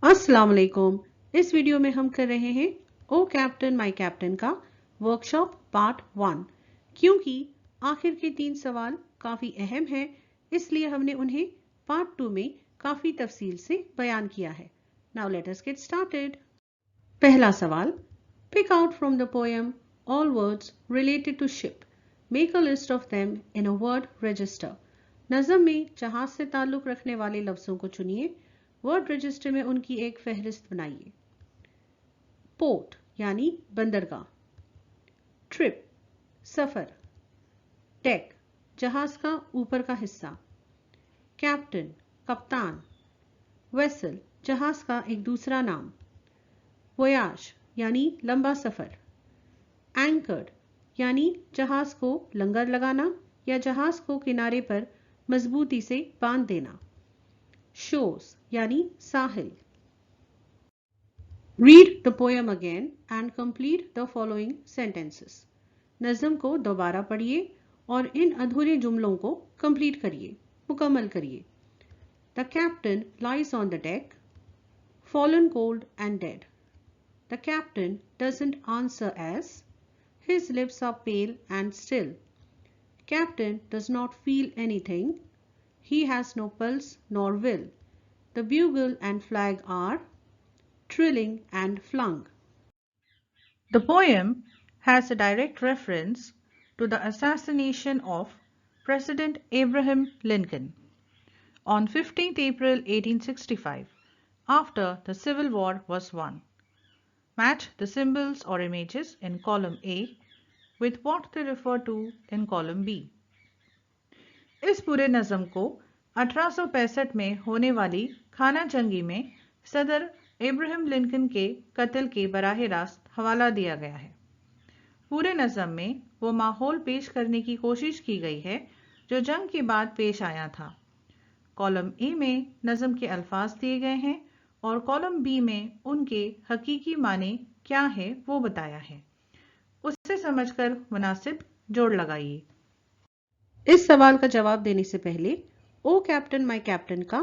अस्सलाम वालेकुम। इस वीडियो में हम कर रहे हैं ओ कैप्टन माय कैप्टन का वर्कशॉप पार्ट 1। क्योंकि आखिर के 3 सवाल काफ़ी अहम हैं, इसलिए हमने उन्हें पार्ट 2 में काफ़ी तफसील से बयान किया है। Now let us get started. पहला सवाल, pick out from the poem all words related to ship, make a list of them in a word register. नज़म में जहाज से ताल्लुक़ रखने वाले लफ्ज़ों को चुनिए, वर्ड रजिस्टर में उनकी एक फहरिस्त बनाइए। पोर्ट यानी बंदरगाह, ट्रिप सफर, डेक जहाज का ऊपर का हिस्सा, कैप्टन कप्तान, वेसल जहाज का एक दूसरा नाम, वोयाज यानी लंबा सफर, एंकर्ड यानी जहाज को लंगर लगाना या जहाज को किनारे पर मजबूती से बांध देना, शोर्स यानी साहिल। Read the poem again and complete the following sentences. नज़म को दोबारा पढ़िए और इन अधूरे जुमलों को कंप्लीट करिए, मुकम्मल करिए। The captain lies on the deck, fallen cold and dead. The captain doesn't answer as his lips are pale and still. Captain does not feel anything. He has no pulse nor will. The bugle and flag are trilling and flung. The poem has a direct reference to the assassination of President Abraham Lincoln on 15th April 1865 after the Civil War was won. Match the symbols or images in column A with what they refer to in column B. इस पूरे नज़म को 1865 में होने वाली खाना जंगी में सदर इब्राहिम लिंकन के कत्ल के बराह रास्त हवाला दिया गया है। पूरे नज़म में वो माहौल पेश करने की कोशिश की गई है जो जंग के बाद पेश आया था। कॉलम ए में नज़म के अल्फाज दिए गए हैं और कॉलम बी में उनके हकीकी माने क्या है वो बताया है। उससे समझकर मुनासिब जोड़ लगाइए। इस सवाल का जवाब देने से पहले ओ कैप्टन माय कैप्टन का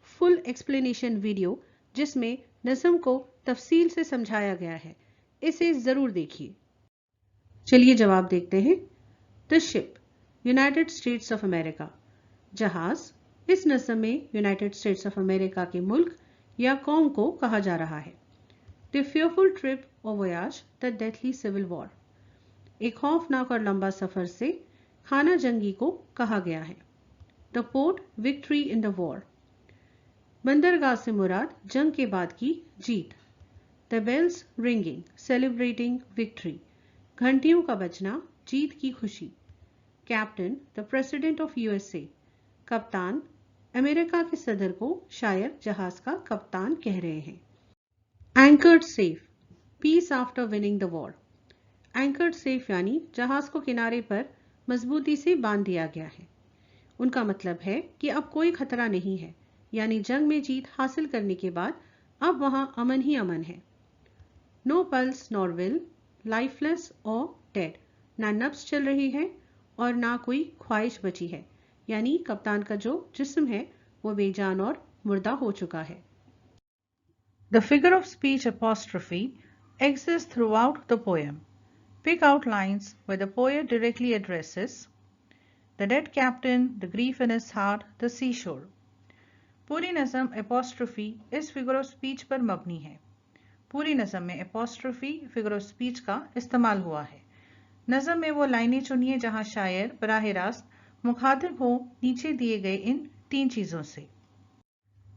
फुल एक्सप्लेनेशन वीडियो, जिसमें नज़म को तफसील से समझाया गया है, इसे ज़रूर देखिए। चलिए जवाब देखते हैं। The ship, United states of America. जहाज इस नज़म में यूनाइटेड स्टेट्स ऑफ अमेरिका के मुल्क या कौम को कहा जा रहा है। द फियरफुल ट्रिप और voyage the deathly civil war, एक खौफनाक और लंबा सफर से खाना जंगी को कहा गया है। The port, victory in the war, बंदरगाह से मुराद जंग के बाद की जीत। The bells ringing, celebrating victory, घंटियों का बजना, जीत की खुशी। Captain, the president of USA, कप्तान, अमेरिका के सदर को शायर जहाज का कप्तान कह रहे हैं। Anchored safe, peace after winning the war, anchored safe यानी जहाज को किनारे पर मजबूती से बांध दिया गया है। उनका मतलब है कि अब कोई खतरा नहीं है, यानी जंग में जीत हासिल करने के बाद अब वहां अमन ही अमन है। No pulse nor will, lifeless और डेड, ना नब्ज चल रही है और ना कोई ख्वाहिश बची है, यानी कप्तान का जो जिस्म है वो बेजान और मुर्दा हो चुका है। The figure of speech apostrophe exists throughout the poem. Pick out lines where the poet directly addresses the dead captain, the grief in his heart, the seashore. पूरी नज़म apostrophe इस figure of speech पर मबनी है। पूरी नज़म में apostrophe figure of speech का इस्तेमाल हुआ है। नज़म में वो लाइनें चुनिए जहां शायर बराह रास्त मुखातिब हो नीचे दिए गए इन 3 चीज़ों से।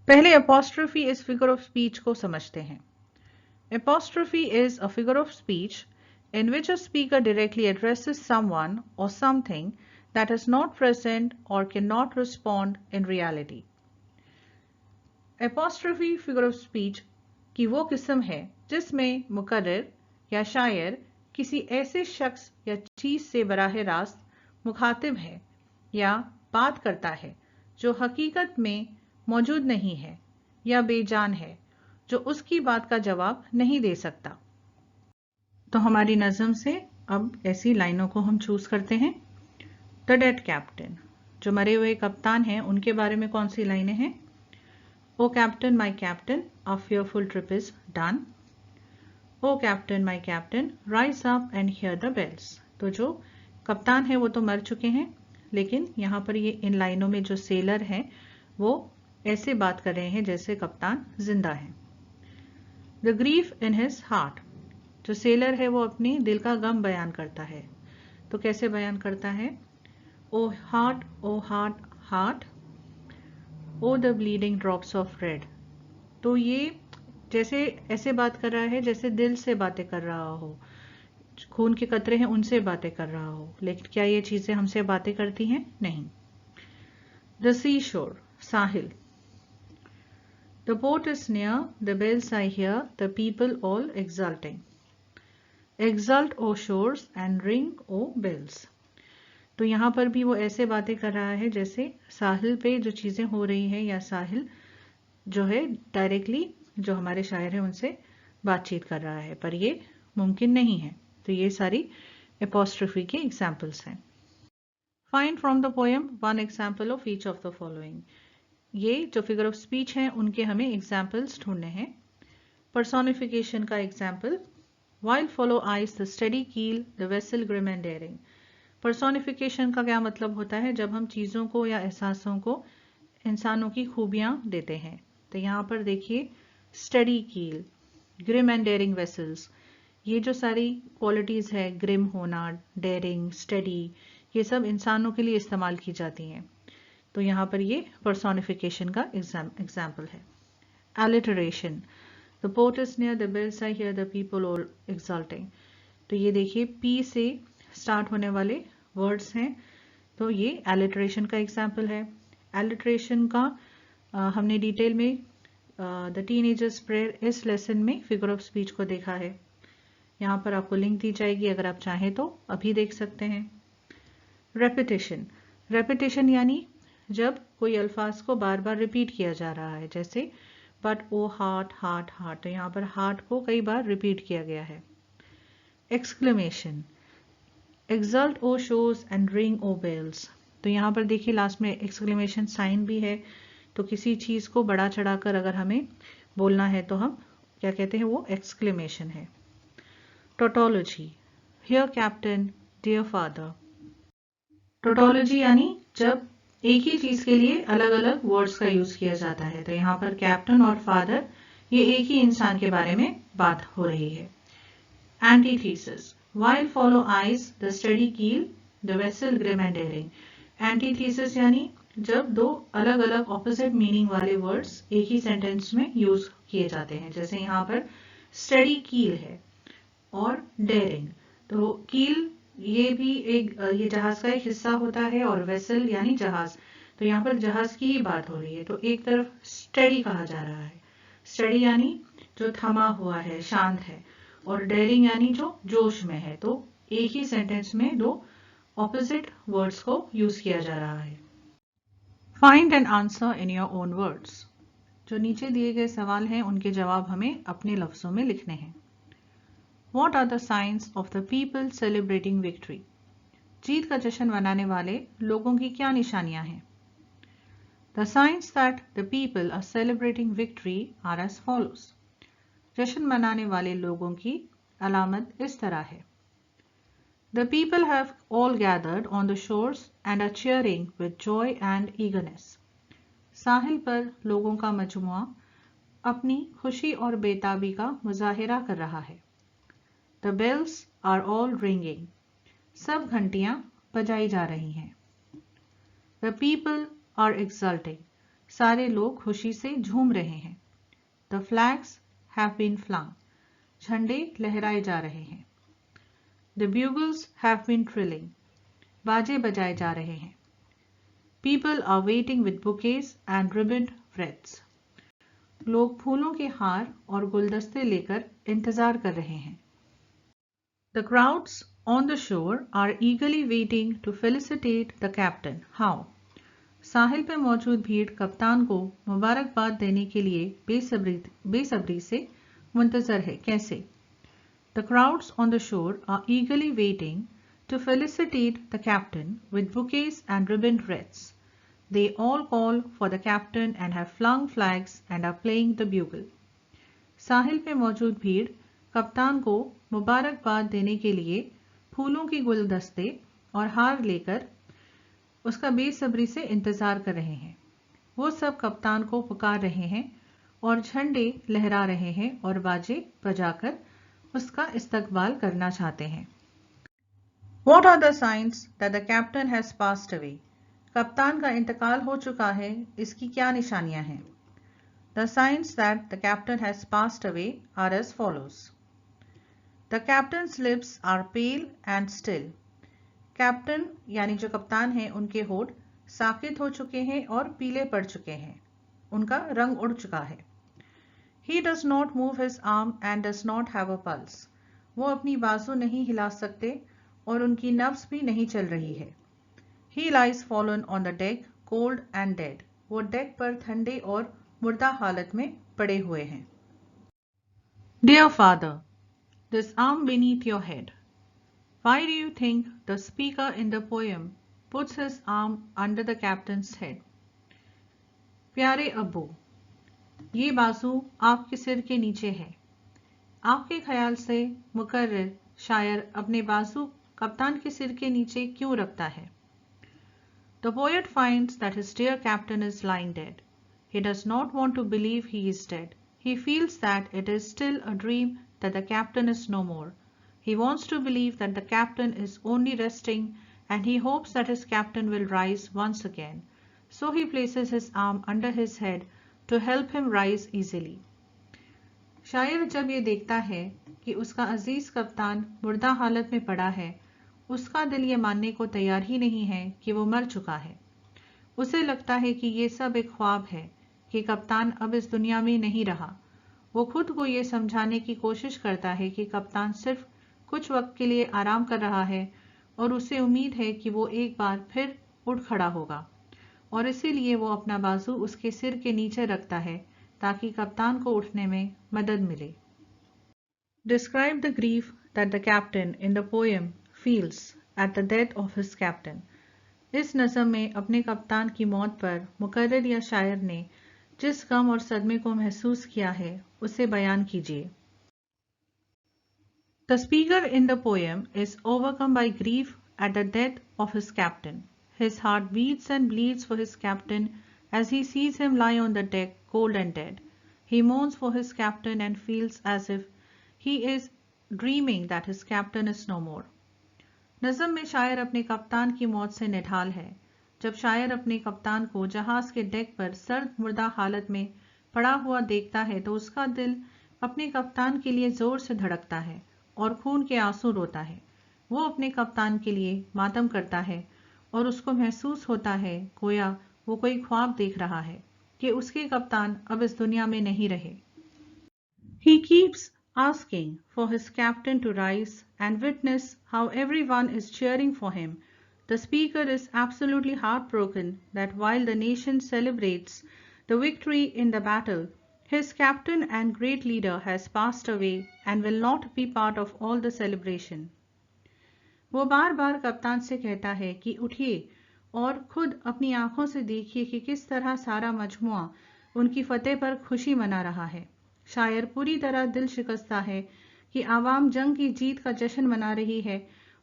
पहले apostrophe इस figure of speech को समझते हैं। Apostrophe is a figure of speech in which a speaker directly addresses someone or something that is not present or cannot respond in reality. Apostrophe figure of speech की वो किस्म है जिसमें मुकर्रर या शायर किसी ऐसे शख्स या चीज़ से बराह रास्त मुखातिब है या बात करता है जो हकीकत में मौजूद नहीं है या बेजान है, जो उसकी बात का जवाब नहीं दे सकता। तो हमारी नज़म से अब ऐसी लाइनों को हम चूज करते हैं। द डेड कैप्टन, जो मरे हुए कप्तान हैं उनके बारे में कौन सी लाइनें हैं? O Captain, my Captain, our fearful trip is done. O Captain, my Captain, rise up and hear the bells. तो जो कप्तान है वो तो मर चुके हैं, लेकिन यहाँ पर ये इन लाइनों में जो सेलर हैं वो ऐसे बात कर रहे हैं जैसे कप्तान जिंदा है। The grief in his heart, जो सेलर है वो अपनी दिल का गम बयान करता है। तो कैसे बयान करता है? O heart, O heart, heart, O the bleeding drops of red. तो ये जैसे ऐसे बात कर रहा है जैसे दिल से बातें कर रहा हो, खून के कतरे हैं उनसे बातें कर रहा हो, लेकिन क्या ये चीजें हमसे बातें करती हैं? नहीं। The seashore, Sahil. The port is near, the bells I hear, the people all exulting. Exult, O shores, and ring, O bells. तो यहाँ पर भी वो ऐसे बातें कर रहा है जैसे साहिल पे जो चीजें हो रही हैं, या साहिल जो है डायरेक्टली जो हमारे शायर हैं उनसे बातचीत कर रहा है, पर ये मुमकिन नहीं है। तो ये सारी एपोस्ट्रोफी के एग्जाम्पल्स हैं। Find from the poem one example of each of the following. ये जो फिगर ऑफ स्पीच हैं उनके हमें एग्जाम्पल्स ढूंढने हैं। पर्सोनिफिकेशन का example, while follow eyes the steady keel the vessel grim and daring. Personification का क्या मतलब होता है? जब हम चीज़ों को या एहसासों को इंसानों की खूबियां देते हैं। तो यहाँ पर देखिए स्टडी कील, ग्रिम एंड डेयरिंग वेसल्स, ये जो सारी क्वालिटीज़ है, ग्रिम होना, डेयरिंग, स्टडी, ये सब इंसानों के लिए इस्तेमाल की जाती हैं। तो यहाँ पर ये पर्सोनिफिकेशन का एग्जाम्पल है। Alliteration, the port is near, the bells I hear, the people all exulting. तो ये देखिए पी से स्टार्ट होने वाले वर्ड्स हैं, तो ये एलिटरेशन का एग्जाम्पल है। एलिटरेशन का हमने डिटेल में द टीनेजर्स प्रेयर इस लेसन में फिगर ऑफ स्पीच को देखा है। यहाँ पर आपको लिंक दी जाएगी, अगर आप चाहें तो अभी देख सकते हैं। रेपिटेशन, रेपिटेशन यानी जब कोई अल्फाज को बार बार रिपीट किया जा रहा है, जैसे but O heart heart heart, तो यहाँ पर हार्ट को कई बार रिपीट किया गया है। एक्सक्लेमेशन, एक्सल्ट ओ शोज एंड रिंग ओ बेल्स। तो यहाँ पर देखिए लास्ट में एक्सक्लेमेशन साइन भी है, तो किसी चीज को बढ़ा चढ़ाकर अगर हमें बोलना है तो हम क्या कहते हैं, वो एक्सक्लेमेशन है। Tautology, here captain dear father. Tautology यानी जब एक ही चीज के लिए अलग अलग वर्ड्स का यूज किया जाता है। तो यहाँ पर कैप्टन और फादर ये एक ही इंसान के बारे में बात हो रही है। Antithesis, while follow eyes the steady keel the vessel grim and daring। Antithesis यानी जब दो अलग अलग ऑपोजिट मीनिंग वाले वर्ड्स एक ही सेंटेंस में यूज किए जाते हैं, जैसे यहाँ पर स्टडी कील है और डेयरिंग। तो कील ये भी ये जहाज का एक हिस्सा होता है, और वेसल यानी जहाज, तो यहाँ पर जहाज की ही बात हो रही है। तो एक तरफ स्टडी कहा जा रहा है, स्टडी यानी जो थमा हुआ है, शांत है, और डेयरिंग यानी जो जोश में है। तो एक ही सेंटेंस में दो ऑपोजिट वर्ड्स को यूज किया जा रहा है। Find and answer in your own words. जो नीचे दिए गए सवाल हैं उनके जवाब हमें अपने लफ्जों में लिखने हैं। What are the signs of the people celebrating victory? जीत का जश्न मनाने वाले लोगों की क्या निशानियां हैं? The signs that the people are celebrating victory are as follows. जश्न मनाने वाले लोगों की अलामत इस तरह है। The people have all gathered on the shores and are cheering with joy and eagerness. साहिल पर लोगों का मजमुआ अपनी खुशी और बेताबी का मुजाहिरा कर रहा है। The bells are all ringing. सब घंटियां बजाई जा रही हैं। The people are exulting. सारे लोग खुशी से झूम रहे हैं। The flags have been flung. झंडे लहराए जा रहे हैं। The bugles have been trilling. बाजे बजाए जा रहे हैं। People are waiting with bouquets and ribboned wreaths. लोग फूलों के हार और गुलदस्ते लेकर इंतजार कर रहे हैं। The crowds on the shore are eagerly waiting to felicitate the captain. How? साहिल पर मौजूद भीड़ कप्तान को मुबारकबाद देने के लिए बेसब्री से मुंतजर है। कैसे? The crowds on the shore are eagerly waiting to felicitate the captain with bouquets and ribboned wreaths. They all call for the captain and have flung flags and are playing the bugle. साहिल पे मौजूद भीड़ कप्तान को मुबारकबाद देने के लिए फूलों के गुलदस्ते और हार लेकर उसका बेसब्री से इंतजार कर रहे हैं। वो सब कप्तान को पुकार रहे हैं और झंडे लहरा रहे हैं और बाजे बजाकर उसका इस्तकबाल करना चाहते हैं। What are the signs that the captain has passed away? कप्तान का इंतकाल हो चुका है, इसकी क्या निशानियां हैं? The signs that the captain has passed away are as follows. The captain's lips are pale and still. Captain यानी जो कप्तान हैं उनके होठ साकित हो चुके हैं और पीले पड़ चुके हैं, उनका रंग उड़ चुका है। He does not move his arm and does not have a pulse. वो अपनी बाजू नहीं हिला सकते और उनकी नब्ज भी नहीं चल रही है। He lies fallen on the deck, cold and dead. वो डेक पर ठंडे और मुर्दा हालत में पड़े हुए हैं। Dear father, this arm beneath your head. Why do you think the speaker in the poem puts his arm under the captain's head? प्यारे अब्बू, ये बाजू आपके सिर के नीचे है। आपके ख्याल से मुकर्रिर शायर अपने बाजू कप्तान के सिर के नीचे क्यों रखता है? The poet finds that his dear captain is lying dead. He does not want to believe he is dead. He feels that it is still a dream that the captain is no more. He wants to believe that the captain is only resting and he hopes that his captain will rise once again. So he places his arm under his head to help him rise easily. शायर जब ये देखता है कि उसका अजीज कप्तान मुर्दा हालत में पड़ा है, उसका दिल ये मानने को तैयार ही नहीं है कि वो मर चुका है। उसे लगता है कि ये सब एक ख्वाब है कि कप्तान अब इस दुनिया में नहीं रहा। वो खुद को ये समझाने की कोशिश करता है कि कप्तान सिर्फ कुछ वक्त के लिए आराम कर रहा है और उसे उम्मीद है कि वो एक बार फिर उठ खड़ा होगा, और इसीलिए वो अपना बाजू उसके सिर के नीचे रखता है ताकि कप्तान को उठने में मदद मिले। Describe the grief that the captain in the poem feels at the death of his captain. इस नज़म में अपने कप्तान की मौत पर मुकर्रिर या शायर ने जिस गम और सदमे को महसूस किया है उसे बयान कीजिए। The speaker in the poem is overcome by grief at the death of his captain. His heart beats and bleeds for his captain as he sees him lie on the deck cold and dead. He mourns for his captain and feels as if he is dreaming that his captain is no more. नज़म में शायर अपने कप्तान की मौत से निढाल है। जब शायर अपने कप्तान को जहाज के डेक पर सर्द मुर्दा हालत में पड़ा हुआ देखता है तो उसका दिल अपने कप्तान के लिए जोर से धड़कता है और खून के आंसू रोता है। वो अपने कप्तान के लिए मातम करता है और उसको महसूस होता है गोया वो कोई ख्वाब देख रहा है कि उसके कप्तान अब इस दुनिया में नहीं रहे। He keeps asking for his captain to rise and witness how everyone is cheering for him. The speaker is absolutely heartbroken that while the nation celebrates the victory in the battle, his captain and great leader has passed away and will not be part of all the celebration. वो बार बार कप्तान से कहता है कि उठिए और खुद अपनी आंखों से देखिए कि किस तरह सारा मजमुआ उनकी फतेह पर खुशी मना रहा है। शायर पूरी तरह दिल शिकस्ता है कि आवाम जंग की जीत का जश्न मना रही है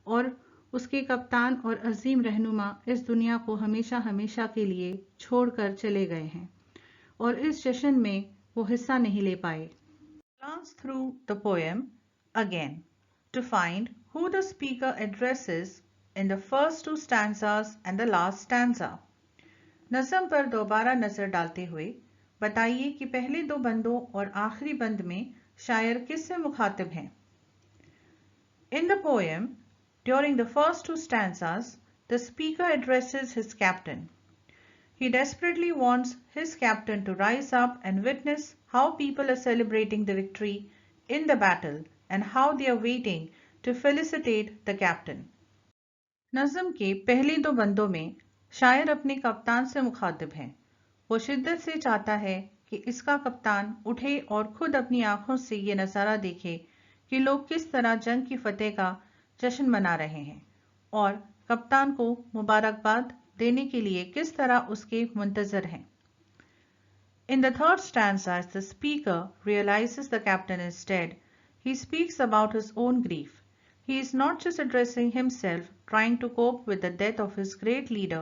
और उसके कप्तान और अजीम रहनुमा इस दुनिया को हमेशा हमेशा के लिए छोड़कर चले गए हैं और इस जश्न में वो हिस्सा नहीं ले पाए। Glance through the poem again to find who the speaker addresses in the first two stanzas and the last stanza. नज़म पर दोबारा नजर डालते हुए बताइए कि पहले दो बंदों और आखिरी बंद में शायर किससे मुखातिब हैं। In the poem, during the first two stanzas, the speaker addresses his captain. He desperately wants his captain to rise up and witness how people are celebrating the victory in the battle and how they are waiting to felicitate the captain. नज़म के पहले दो बंदों में शायर अपने कप्तान से मुखातिब हैं। वो शिद्दत से चाहता है कि इसका कप्तान उठे और खुद अपनी आंखों से ये नज़ारा देखे कि लोग किस तरह जंग की फतेह का जश्न मना रहे हैं और कप्तान को मुबारकबाद देने के लिए किस तरह उसके मुंतजर हैं। In the third stanza, as the speaker realizes the captain is dead, he speaks about his own grief. He is not just addressing himself, trying to cope with the death of his great leader,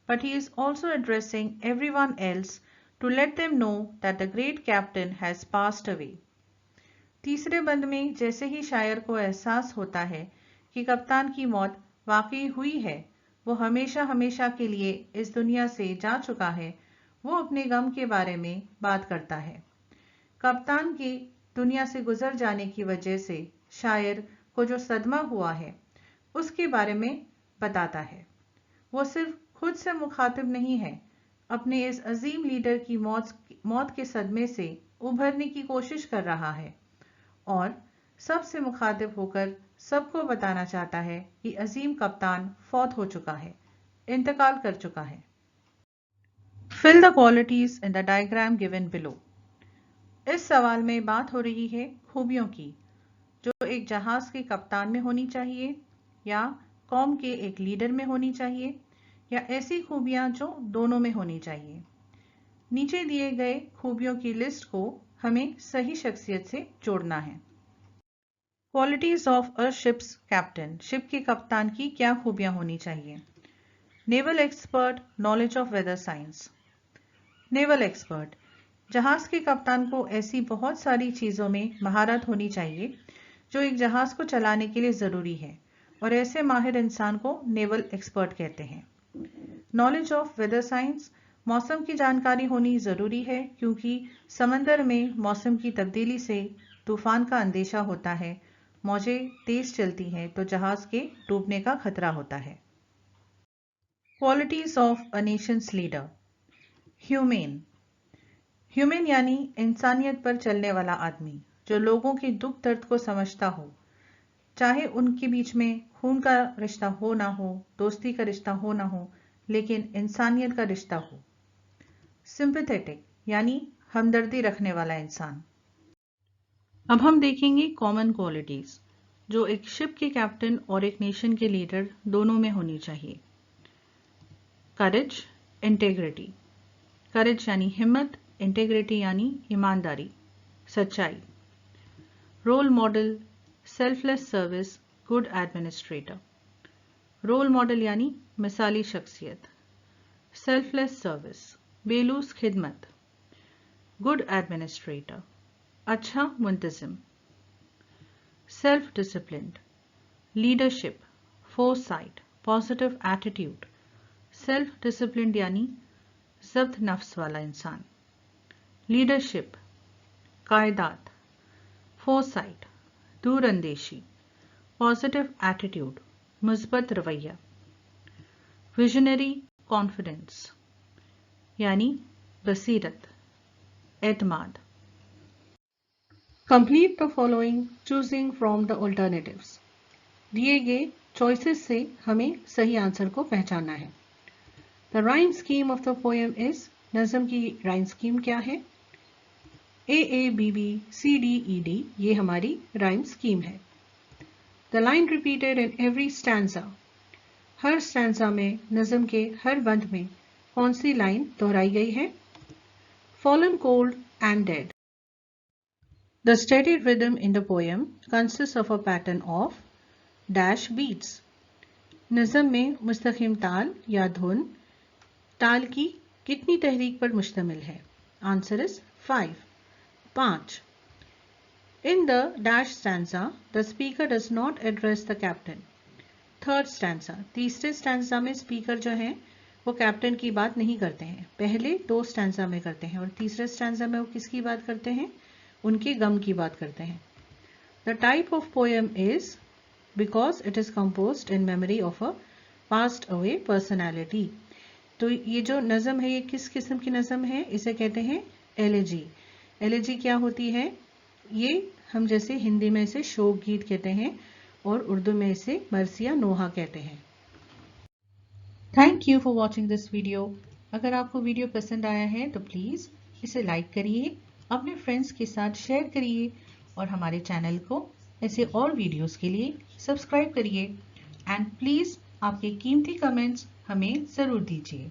but he is also addressing everyone else to let them know that the great captain has passed away. तीसरे बंद में जैसे ही शायर को एहसास होता है कि कप्तान की मौत वाकई हुई है, वो हमेशा हमेशा के लिए इस दुनिया से जा चुका है, वो अपने गम के बारे में बात करता है। कप्तान के दुनिया से गुजर जाने की वजह से शायर को जो सदमा हुआ है उसके बारे में बताता है। वो सिर्फ खुद से मुखातिब नहीं है, अपने इस अजीम लीडर की मौत के सदमे से उभरने की कोशिश कर रहा है और सबसे मुखातिब होकर सबको बताना चाहता है कि अजीम कप्तान फौत हो चुका है, इंतकाल कर चुका है। Fill the qualities in the diagram given below. इस सवाल में बात हो रही है खूबियों की जो एक जहाज के कप्तान में होनी चाहिए या कौम के एक लीडर में होनी चाहिए या ऐसी खूबियां जो दोनों में होनी चाहिए। नीचे दिए गए खूबियों की लिस्ट को हमें सही शख्सियत से जोड़ना है। Qualities of a ship's captain, ship के कप्तान की क्या खूबियां होनी चाहिए। Naval expert, knowledge of weather science. Naval expert, जहाज के कप्तान को ऐसी बहुत सारी चीजों में महारत होनी चाहिए जो एक जहाज को चलाने के लिए जरूरी है और ऐसे माहिर इंसान को नेवल एक्सपर्ट कहते हैं। नॉलेज ऑफ वेदर साइंस, मौसम की जानकारी होनी जरूरी है क्योंकि समंदर में मौसम की तब्दीली से तूफान का अंदेशा होता है, मौजें तेज चलती हैं तो जहाज के डूबने का खतरा होता है। Qualities of a Nations leader. Humane, humane यानी इंसानियत पर चलने वाला आदमी जो लोगों के दुख दर्द को समझता हो, चाहे उनके बीच में खून का रिश्ता हो ना हो, दोस्ती का रिश्ता हो ना हो, लेकिन इंसानियत का रिश्ता हो। सिंपैथेटिक यानी हमदर्दी रखने वाला इंसान। अब हम देखेंगे कॉमन क्वालिटीज जो एक शिप के कैप्टन और एक नेशन के लीडर दोनों में होनी चाहिए। करेज, इंटेग्रिटी। करेज यानी हिम्मत, इंटेग्रिटी यानी ईमानदारी, सच्चाई। Role model, selfless service, good administrator. Role model यानी मिसाली शख्सियत। सेल्फलेस सर्विस, बेलूस खिदमत। गुड एडमिनिस्ट्रेटर, अच्छा मुंतजिम। Self disciplined, leadership, foresight, positive attitude. Self disciplined यानी ज़ब्त नफ्स वाला इंसान। लीडरशिप, कायदात। फोरसाइट, दूरअंदेशी। पॉजिटिव एटीट्यूड, मुस्बत रवैया। विजनरी कॉन्फिडेंस यानी बसीरत, एतमाद। Complete the following choosing from the alternatives. दिए गए चॉइसेस से हमें सही आंसर को पहचानना है। The rhyme scheme of the poem is, नज़म की राइम स्कीम क्या है। AABBCDED, ये हमारी राइम स्कीम है। The line repeated in every stanza, her stanza में नज़म के हर बंद में कौन सी लाइन दोहराई गई है। Fallen cold and dead. The steady rhythm in the poem consists of a pattern of dash beats. नज़म में मुस्तकिम ताल या धुन ताल की कितनी तहरीक पर मुश्तमिल है। Answer is 5. In the dash stanza, the speaker does not address the captain. Third stanza, तीसरे स्टैंजा में स्पीकर जो है वो कैप्टन की बात नहीं करते हैं, पहले 2 स्टैंजा में करते हैं और तीसरे स्टैंजा में वो किसकी बात करते हैं, उनके गम की बात करते हैं। The type of poem is because it is composed in memory of a passed away personality. तो ये जो नज़म है ये किस किस्म की नज़म है, इसे कहते हैं एलेजी। एलेजी क्या होती है, ये हम जैसे हिंदी में इसे शोक गीत कहते हैं और उर्दू में इसे मरसिया नोहा कहते हैं। Thank you for watching this video. अगर आपको वीडियो पसंद आया है तो प्लीज़ इसे लाइक करिए, अपने फ्रेंड्स के साथ शेयर करिए और हमारे चैनल को ऐसे और वीडियोस के लिए सब्सक्राइब करिए। एंड प्लीज़ आपके कीमती कमेंट्स हमें ज़रूर दीजिए।